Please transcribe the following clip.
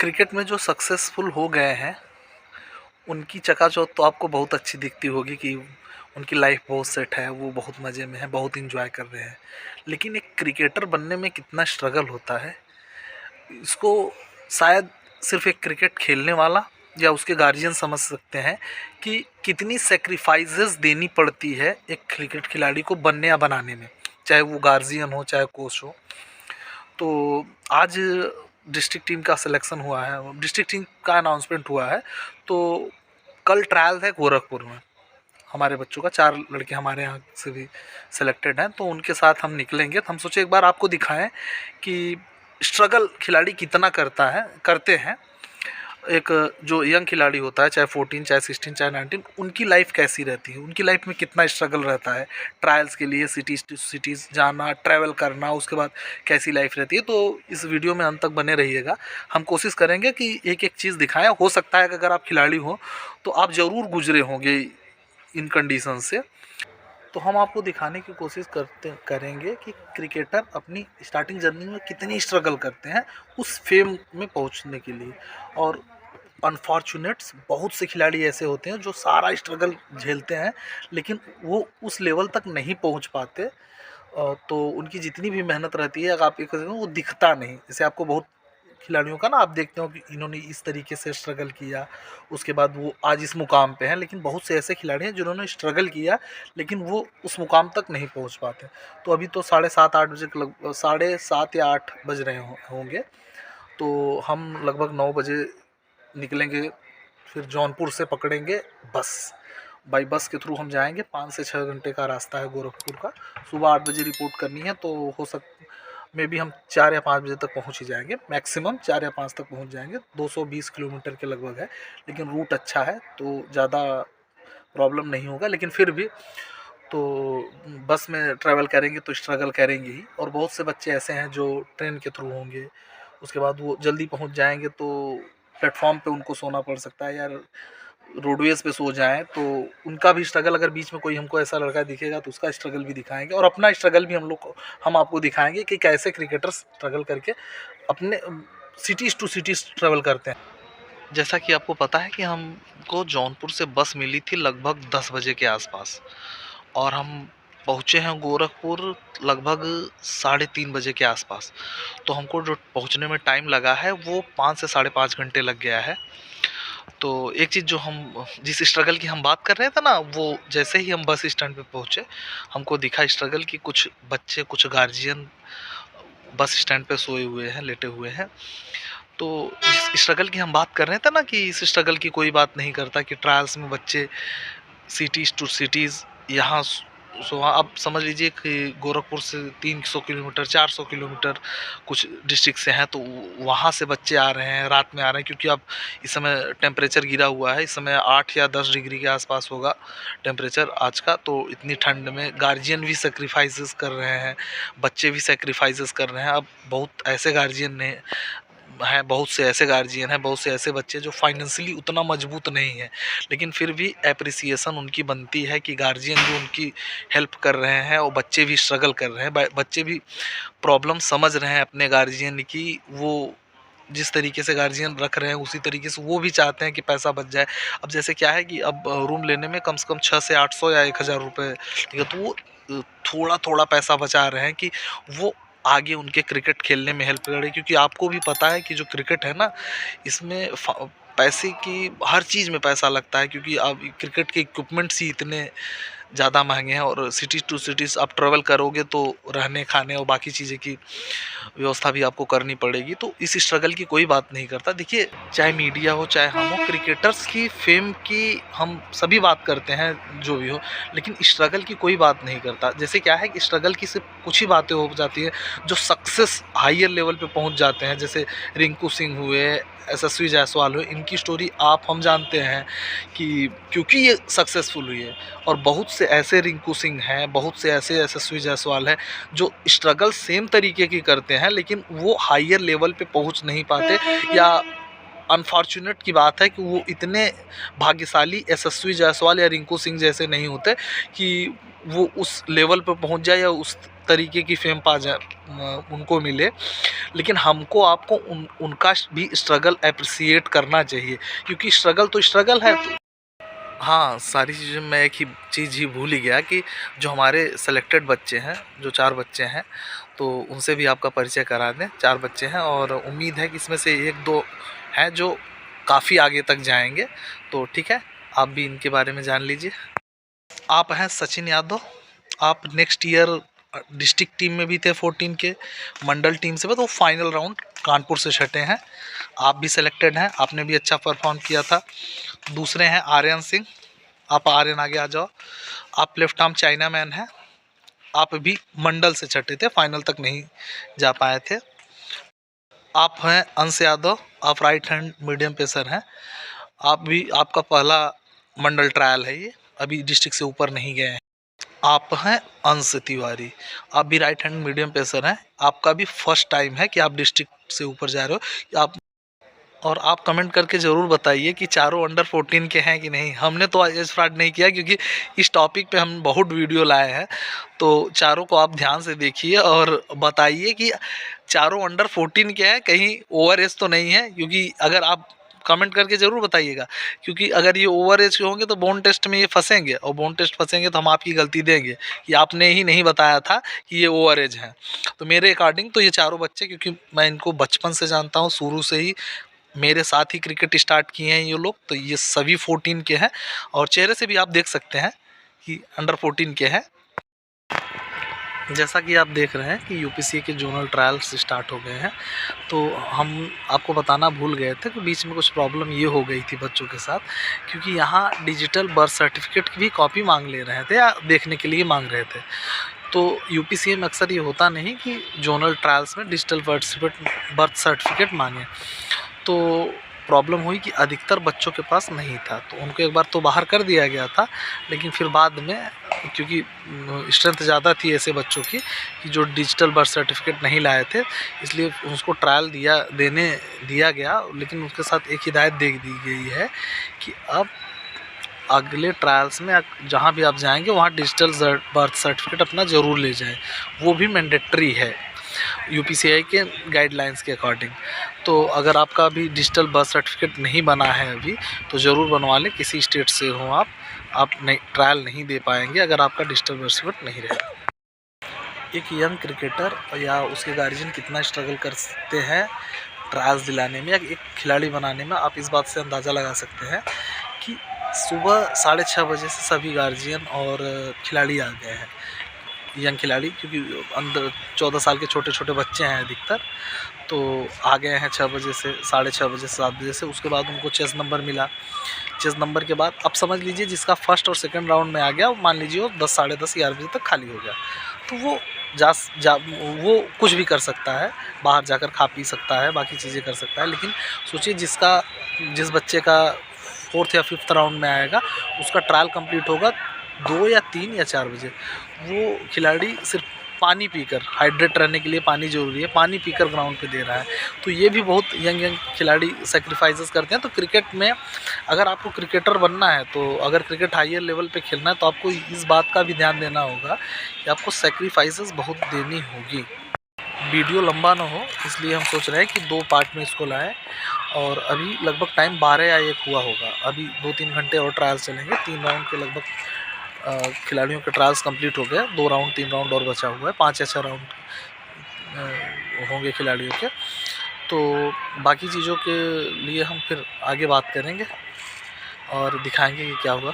Cricket में जो successful हो गए हैं उनकी चकाचौंध तो आपको बहुत अच्छी दिखती होगी कि उनकी लाइफ बहुत सेट है, वो बहुत मज़े में है, बहुत इंजॉय कर रहे हैं। लेकिन एक क्रिकेटर बनने में कितना स्ट्रगल होता है, इसको शायद सिर्फ एक क्रिकेट खेलने वाला या उसके गार्जियन समझ सकते हैं कि कितनी सेक्रीफाइसेस देनी पड़ती है एक क्रिकेट खिलाड़ी को बनने या बनाने में, चाहे वो गार्जियन हो चाहे कोच हो। तो आज डिस्ट्रिक्ट टीम का सिलेक्शन हुआ है, डिस्ट्रिक्ट टीम का अनाउंसमेंट हुआ है। तो कल ट्रायल है गोरखपुर में, हमारे बच्चों का 4 लड़के हमारे यहाँ से भी सिलेक्टेड हैं, तो उनके साथ हम निकलेंगे। तो हम सोचे एक बार आपको दिखाएं कि स्ट्रगल खिलाड़ी कितना करते हैं। एक जो यंग खिलाड़ी होता है, चाहे 14 चाहे 16 चाहे 19, उनकी लाइफ कैसी रहती है, उनकी लाइफ में कितना स्ट्रगल रहता है ट्रायल्स के लिए, सिटीज़ टू सिटीज़ जाना, ट्रैवल करना, उसके बाद कैसी लाइफ रहती है। तो इस वीडियो में अंत तक बने रहिएगा। हम कोशिश करेंगे कि एक एक चीज़ दिखाएं। हो सकता है कि अगर आप खिलाड़ी हो तो आप ज़रूर गुजरे होंगे इन कंडीशन से। तो हम आपको दिखाने की कोशिश करेंगे कि क्रिकेटर अपनी स्टार्टिंग जर्नी में कितनी स्ट्रगल करते हैं उस फेम में पहुंचने के लिए। और अनफॉर्चुनेट्स बहुत से खिलाड़ी ऐसे होते हैं जो सारा स्ट्रगल झेलते हैं लेकिन वो उस लेवल तक नहीं पहुंच पाते। तो उनकी जितनी भी मेहनत रहती है, अगर आप एक वो दिखता नहीं। जैसे आपको बहुत खिलाड़ियों का ना आप देखते हो कि इन्होंने इस तरीके से स्ट्रगल किया, उसके बाद वो आज इस मुकाम पे हैं। लेकिन बहुत से ऐसे खिलाड़ी हैं जिन्होंने स्ट्रगल किया लेकिन वो उस मुकाम तक नहीं पहुंच पाते। तो अभी तो 7:30-8 बजे के लगभग, 7:30 या 8 बज रहे होंगे। तो हम लगभग 9 बजे निकलेंगे, फिर जौनपुर से पकड़ेंगे बस। बाई बस के थ्रू हम जाएंगे। 5 से 6 घंटे का रास्ता है गोरखपुर का। सुबह 8 बजे रिपोर्ट करनी है, तो हो में भी हम 4 या 5 बजे तक पहुंच ही जाएंगे। मैक्सिमम 4 या 5 तक पहुंच जाएंगे। 220 किलोमीटर के लगभग है, लेकिन रूट अच्छा है तो ज़्यादा प्रॉब्लम नहीं होगा। लेकिन फिर भी तो बस में ट्रैवल करेंगे तो स्ट्रगल करेंगे ही। और बहुत से बच्चे ऐसे हैं जो ट्रेन के थ्रू होंगे, उसके बाद वो जल्दी पहुंच जाएंगे तो प्लेटफॉर्म पे उनको सोना पड़ सकता है, यार रोडवेज़ पे सो जाएं। तो उनका भी स्ट्रगल, अगर बीच में कोई हमको ऐसा लड़का दिखेगा तो उसका स्ट्रगल भी दिखाएंगे और अपना स्ट्रगल भी हम आपको दिखाएंगे कि कैसे क्रिकेटर्स स्ट्रगल करके अपने सिटीज़ टू सिटीज़ ट्रैवल करते हैं। जैसा कि आपको पता है कि हमको जौनपुर से बस मिली थी लगभग 10 बजे के आसपास, और हम पहुँचे हैं गोरखपुर लगभग 3:30 बजे के आसपास। तो हमको जो पहुँचने में टाइम लगा है वो 5 से 5.5 घंटे लग गया है। तो एक चीज़ जो हम जिस स्ट्रगल की हम बात कर रहे थे ना, वो जैसे ही हम बस स्टैंड पे पहुँचे हमको दिखा स्ट्रगल कि कुछ बच्चे, कुछ गार्जियन बस स्टैंड पे सोए हुए हैं, लेटे हुए हैं। तो जिस स्ट्रगल की हम बात कर रहे थे ना कि इस स्ट्रगल की कोई बात नहीं करता, कि ट्रायल्स में बच्चे सिटीज़ टू सिटीज़ यहाँ सो वहाँ आप समझ लीजिए कि गोरखपुर से 300 किलोमीटर 400 किलोमीटर कुछ डिस्ट्रिक्ट से हैं, तो वहाँ से बच्चे आ रहे हैं, रात में आ रहे हैं। क्योंकि अब इस समय टेम्परेचर गिरा हुआ है, इस समय 8 या 10 डिग्री के आसपास होगा टेम्परेचर आज का। तो इतनी ठंड में गार्जियन भी सेक्रीफाइसेस कर रहे हैं, बच्चे भी सेक्रीफाइसेस कर रहे हैं। अब बहुत ऐसे गार्जियन ने हैं, बहुत से ऐसे गार्जियन हैं, बहुत से ऐसे बच्चे जो फाइनेंशियली उतना मजबूत नहीं है, लेकिन फिर भी एप्रिसिएशन उनकी बनती है कि गार्जियन जो उनकी हेल्प कर रहे हैं और बच्चे भी स्ट्रगल कर रहे हैं, बच्चे भी प्रॉब्लम समझ रहे हैं अपने गार्जियन की। वो जिस तरीके से गार्जियन रख रहे हैं उसी तरीके से वो भी चाहते हैं कि पैसा बच जाए। अब जैसे क्या है कि अब रूम लेने में कम से कम 600 से 800 या 1000 रुपये, ठीक है, तो वो थोड़ा थोड़ा पैसा बचा रहे हैं कि वो आगे उनके क्रिकेट खेलने में हेल्प करे। क्योंकि आपको भी पता है कि जो क्रिकेट है ना, इसमें पैसे की हर चीज़ में पैसा लगता है। क्योंकि अब क्रिकेट के इक्विपमेंट्स ही इतने ज़्यादा महंगे हैं, और सिटीज़ टू सिटीज़ आप ट्रैवल करोगे तो रहने खाने और बाकी चीज़ें की व्यवस्था भी आपको करनी पड़ेगी। तो इस स्ट्रगल की कोई बात नहीं करता। देखिए, चाहे मीडिया हो चाहे हम हो, क्रिकेटर्स की फेम की हम सभी बात करते हैं जो भी हो, लेकिन स्ट्रगल की कोई बात नहीं करता। जैसे क्या है कि स्ट्रगल की सिर्फ कुछ ही बातें हो जाती हैं जो सक्सेस हायर लेवल पे पहुंच जाते हैं। जैसे रिंकू सिंह हुए, यशस्वी जायसवाल हुए, इनकी स्टोरी आप हम जानते हैं कि क्योंकि ये सक्सेसफुल हुई है। और बहुत से ऐसे रिंकू सिंह हैं, बहुत से ऐसे यशस्वी जायसवाल हैं जो स्ट्रगल सेम तरीके की करते हैं लेकिन वो हायर लेवल पे पहुंच नहीं पाते। या अनफॉर्चुनेट की बात है कि वो इतने भाग्यशाली यशस्वी जायसवाल या रिंकू सिंह जैसे नहीं होते कि वो उस लेवल पे पहुंच जाए या उस तरीके की फेम पा जाए, उनको मिले। लेकिन हमको आपको उनका भी स्ट्रगल अप्रिसिएट करना चाहिए, क्योंकि स्ट्रगल तो स्ट्रगल है। तो हाँ, सारी चीज़ें मैं एक ही चीज़ ही भूल ही गया कि जो हमारे सेलेक्टेड बच्चे हैं, जो 4 बच्चे हैं, तो उनसे भी आपका परिचय करा दें। 4 बच्चे हैं और उम्मीद है कि इसमें से 1-2 हैं जो काफ़ी आगे तक जाएंगे। तो ठीक है, आप भी इनके बारे में जान लीजिए। आप हैं सचिन यादव। आप नेक्स्ट ईयर डिस्ट्रिक्ट टीम में भी थे 14 के, मंडल टीम से, तो फाइनल राउंड कानपुर से छटे हैं। आप भी सिलेक्टेड हैं, आपने भी अच्छा परफॉर्म किया था। दूसरे हैं आर्यन सिंह। आप आर्यन आगे आ जाओ। आप लेफ्ट आर्म चाइना मैन हैं। आप भी मंडल से छटे थे, फाइनल तक नहीं जा पाए थे। आप हैं अंश यादव। आप राइट हैंड मीडियम पेसर हैं। आप भी, आपका पहला मंडल ट्रायल है ये, अभी डिस्ट्रिक्ट से ऊपर नहीं गए हैं। आप हैं अंश तिवारी। आप भी राइट हैंड मीडियम पेसर हैं। आपका भी फर्स्ट टाइम है कि आप डिस्ट्रिक्ट से ऊपर जा रहे हो। आप और आप कमेंट करके ज़रूर बताइए कि चारों अंडर 14 के हैं कि नहीं। हमने तो एज फ्रॉड नहीं किया, क्योंकि इस टॉपिक पे हम बहुत वीडियो लाए हैं। तो चारों को आप ध्यान से देखिए और बताइए कि चारों अंडर 14 के हैं, कहीं ओवर एज तो नहीं है। क्योंकि अगर आप कमेंट करके ज़रूर बताइएगा, क्योंकि अगर ये ओवर एज के होंगे तो बोन टेस्ट में ये फंसेंगे, और बोन टेस्ट फंसेंगे तो हम आपकी गलती देंगे कि आपने ही नहीं बताया था कि ये ओवर एज हैं। तो मेरे अकॉर्डिंग तो ये चारों बच्चे, क्योंकि मैं इनको बचपन से जानता हूँ, शुरू से ही मेरे साथ ही क्रिकेट स्टार्ट किए हैं ये लोग, तो ये सभी 14 के हैं। और चेहरे से भी आप देख सकते हैं कि अंडर 14 के हैं। जैसा कि आप देख रहे हैं कि यूपीसीए के जोनल ट्रायल्स स्टार्ट हो गए हैं। तो हम आपको बताना भूल गए थे कि बीच में कुछ प्रॉब्लम ये हो गई थी बच्चों के साथ, क्योंकि यहाँ डिजिटल बर्थ सर्टिफिकेट की भी कॉपी मांग ले रहे थे, या देखने के लिए मांग रहे थे। तो यूपीसीए में अक्सर ये होता नहीं कि जोनल ट्रायल्स में डिजिटल बर्थ सर्टिफिकेट मांगे। तो प्रॉब्लम हुई कि अधिकतर बच्चों के पास नहीं था, तो उनको एक बार तो बाहर कर दिया गया था। लेकिन फिर बाद में, क्योंकि स्ट्रेंथ ज़्यादा थी ऐसे बच्चों की कि जो डिजिटल बर्थ सर्टिफिकेट नहीं लाए थे, इसलिए उसको ट्रायल दिया गया। लेकिन उसके साथ एक हिदायत दे दी गई है कि अब अगले ट्रायल्स में जहाँ भी आप जाएंगे वहाँ डिजिटल बर्थ सर्टिफिकेट अपना ज़रूर ले जाएं। वो भी मैंडेटरी है यूपीसीआई के गाइडलाइंस के अकॉर्डिंग। तो अगर आपका अभी डिजिटल बर्थ सर्टिफिकेट नहीं बना है अभी, तो ज़रूर बनवा लें। किसी स्टेट से हो आप नहीं ट्रायल नहीं दे पाएंगे अगर आपका डिजिटल बर्थ सर्टिफिकेट नहीं रहेगा। एक यंग क्रिकेटर या उसके गार्जियन कितना स्ट्रगल कर सकते हैं ट्रायल्स दिलाने में या एक खिलाड़ी बनाने में, आप इस बात से अंदाज़ा लगा सकते हैं कि सुबह 6:30 बजे से सभी गार्जियन और खिलाड़ी आ गए हैं, यंग खिलाड़ी, क्योंकि अंदर 14 साल के छोटे छोटे बच्चे हैं अधिकतर। तो आ गए हैं 6 बजे से, 6:30 बजे से 7 बजे से। उसके बाद उनको चेस नंबर मिला। चेस नंबर के बाद अब समझ लीजिए जिसका फर्स्ट और सेकंड राउंड में आ गया, मान लीजिए वो 10, 10:30, 11 बजे तक खाली हो गया, तो वो वो कुछ भी कर सकता है, बाहर जाकर खा पी सकता है, बाकी चीज़ें कर सकता है। लेकिन सोचिए जिस बच्चे का 4th या 5th राउंड में आएगा, उसका ट्रायल कंप्लीट होगा 2 या 3 या 4 बजे। वो खिलाड़ी सिर्फ पानी पीकर, हाइड्रेट रहने के लिए पानी ज़रूरी है, पानी पीकर ग्राउंड पे दे रहा है। तो ये भी बहुत यंग खिलाड़ी सेक्रीफाइसेस करते हैं। तो क्रिकेट में अगर आपको क्रिकेटर बनना है, तो अगर क्रिकेट हायर लेवल पे खेलना है, तो आपको इस बात का भी ध्यान देना होगा कि आपको सेक्रीफाइसेस बहुत देनी होगी। वीडियो लंबा ना हो, इसलिए हम सोच रहे हैं कि 2 पार्ट में इसको लाएँ। और अभी लगभग टाइम 12 या 1 हुआ होगा। अभी 2-3 घंटे और ट्रायल्स चलेंगे। 3 राउंड के लगभग खिलाड़ियों के ट्रायल्स कंप्लीट हो गए। 2 राउंड 3 राउंड और बचा हुआ है। 5 या 6 राउंड होंगे खिलाड़ियों के। तो बाकी चीज़ों के लिए हम फिर आगे बात करेंगे और दिखाएंगे कि क्या हुआ।